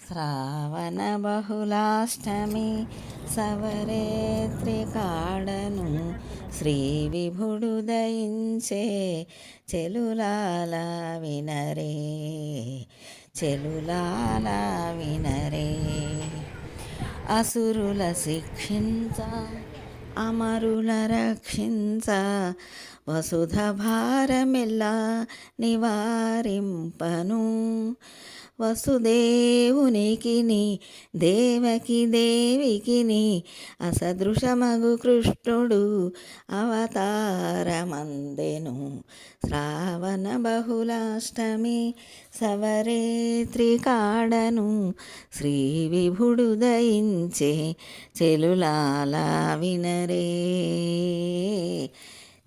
శ్రావణ బహుళాష్టమి సవరేత్రి కాడను శ్రీ విభుడు దయించే చెలులాల వినరే చెలులాల వినరే. అసురుల శిక్షించ అమరుల రక్షించ వసుధ భారమెల్లా నివారింపను. వసుదేవునికిని దేవకి దేవికిని అసదృశమగు కృష్ణుడు అవతారమందెను. శ్రావణ బహుళాష్టమి సవరేత్రి కాడను శ్రీ విభుడు దయించే చెలులాల వినరే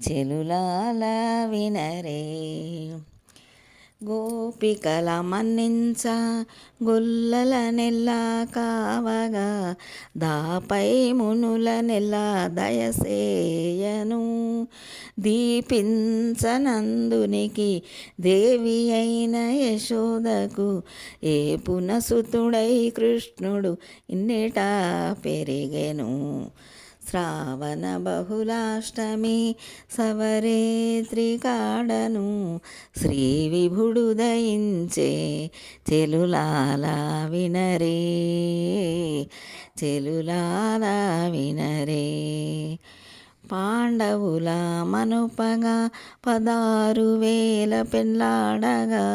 చెలులాల వినరే. గోపికల మన్నించ గొల్లల నెల్లా కావగా దాపై మునుల నెల్ల దయసేయను. దీపించనందునికి దేవి అయిన యశోదకు ఏ పునసుతుడై కృష్ణుడు ఇన్నిటా పెరిగెను. శ్రావణ బహుళాష్టమి సవరేత్రి కాడను శ్రీ విభుడు దయించే చెలులాల వినరే చెలులాల వినరే. పాండవుల మనుపగా 16,000 పెళ్ళాడగా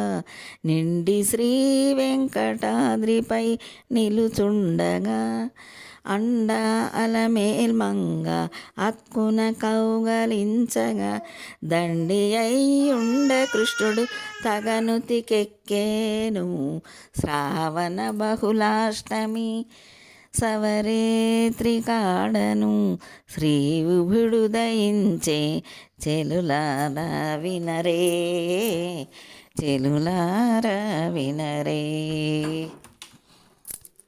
నిండి శ్రీ వెంకటాద్రిపై నిలుచుండగా అండ అలమేల్మంగ అక్కున కౌగలించగా దండి అయ్యుండ కృష్ణుడు తగనుతికెక్కేను. శ్రావణ బహుళాష్టమి సవరేత్రి కాడను శ్రీ విభుడు దయించే చెలులార వినరే చెలులార వినరే.